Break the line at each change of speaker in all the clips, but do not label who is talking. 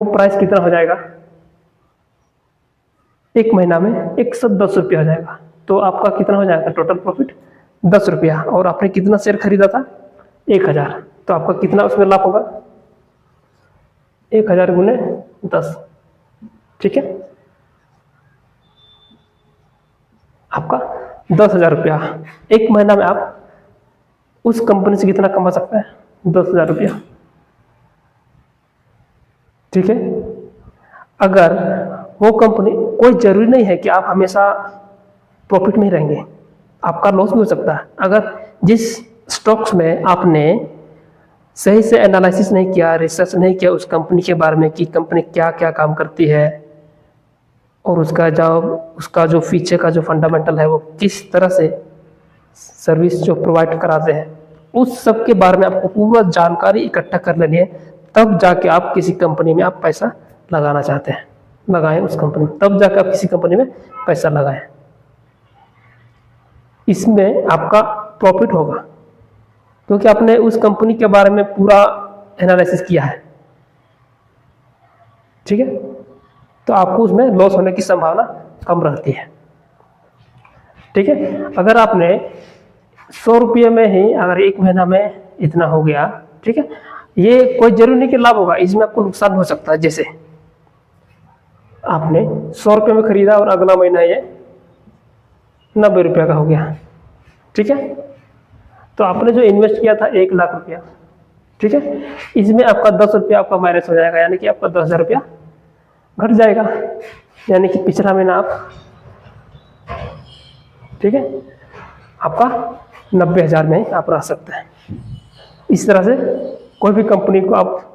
वो प्राइस कितना हो जाएगा, एक महीना में 110 रुपया हो जाएगा। तो आपका कितना हो जाएगा टोटल प्रॉफिट 10 रुपया, और आपने कितना शेयर खरीदा था 1000, तो आपका कितना उसमें लाभ होगा 1000 गुने 10, ठीक है, आपका 10,000 रुपया। एक महीना में आप उस कंपनी से कितना कमा सकते हैं 10,000 रुपया, ठीक है। अगर वो कंपनी, कोई जरूरी नहीं है कि आप हमेशा प्रॉफिट में ही रहेंगे, आपका लॉस भी हो सकता है। अगर जिस स्टॉक्स में आपने सही से एनालिसिस नहीं किया, रिसर्च नहीं किया उस कंपनी के बारे में कि कंपनी क्या क्या काम करती है और उसका जो फीचर का जो फंडामेंटल है वो किस तरह से सर्विस जो प्रोवाइड कराते हैं, उस सब के बारे में आपको पूरा जानकारी इकट्ठा कर लेनी है, तब जाके आप किसी कंपनी में आप पैसा लगाना चाहते हैं, लगाएं उस कंपनी में, तब जाके आप किसी कंपनी में पैसा लगाएं। इसमें आपका प्रॉफिट होगा क्योंकि आपने उस कंपनी के बारे में पूरा एनालिसिस किया है, ठीक है। तो आपको उसमें लॉस होने की संभावना कम रहती है, ठीक है। अगर आपने 100 रुपये में ही अगर एक महीना में इतना हो गया, ठीक है, ये कोई जरूरी नहीं कि लाभ होगा, इसमें आपको नुकसान हो सकता है। जैसे आपने 100 रुपये में खरीदा और अगला महीना ये 90 रुपये का हो गया, ठीक है, तो आपने जो इन्वेस्ट किया था 1 लाख रुपया, ठीक है, इसमें आपका 10 रुपया आपका माइनस हो जाएगा, यानी कि आपका 10,000 रुपया घट जाएगा, यानी कि पिछला महीना आप, ठीक है, आपका 90,000 में आप रह सकते हैं। इस तरह से कोई भी कंपनी को आप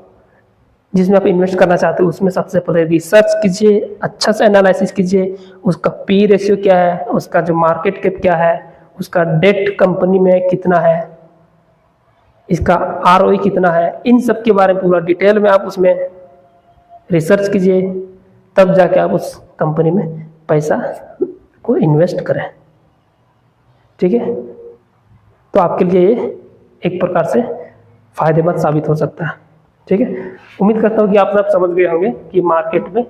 जिसमें आप इन्वेस्ट करना चाहते हो उसमें सबसे पहले रिसर्च कीजिए, अच्छा से एनालिसिस कीजिए, उसका पी रेशियो क्या है, उसका जो मार्केट कैप क्या है, उसका डेट कंपनी में कितना है, इसका आरओई कितना है, इन सब के बारे में पूरा डिटेल में आप उसमें रिसर्च कीजिए, तब जाके आप उस कंपनी में पैसा को इन्वेस्ट करें, ठीक है। तो आपके लिए ये एक प्रकार से फायदेमंद साबित हो सकता है, ठीक है। उम्मीद करता हूँ कि आप सब समझ गए होंगे कि मार्केट में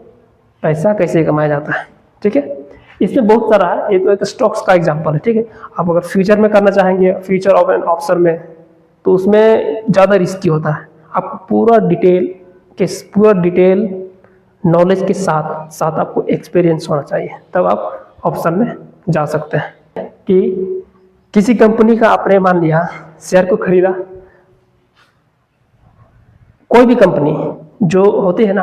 पैसा कैसे कमाया जाता है, ठीक है। इसमें बहुत सारा है, ये तो एक स्टॉक्स का एग्जांपल है, ठीक है। आप अगर फ्यूचर में करना चाहेंगे, फ्यूचर ऑफ एन ऑप्शन में, तो उसमें ज़्यादा रिस्की होता है। आपको पूरा डिटेल नॉलेज के साथ साथ आपको एक्सपीरियंस होना चाहिए, तब आप ऑप्शन में जा सकते हैं। कि किसी कंपनी का आपने मान लिया शेयर को खरीदा, कोई भी कंपनी जो होती है ना,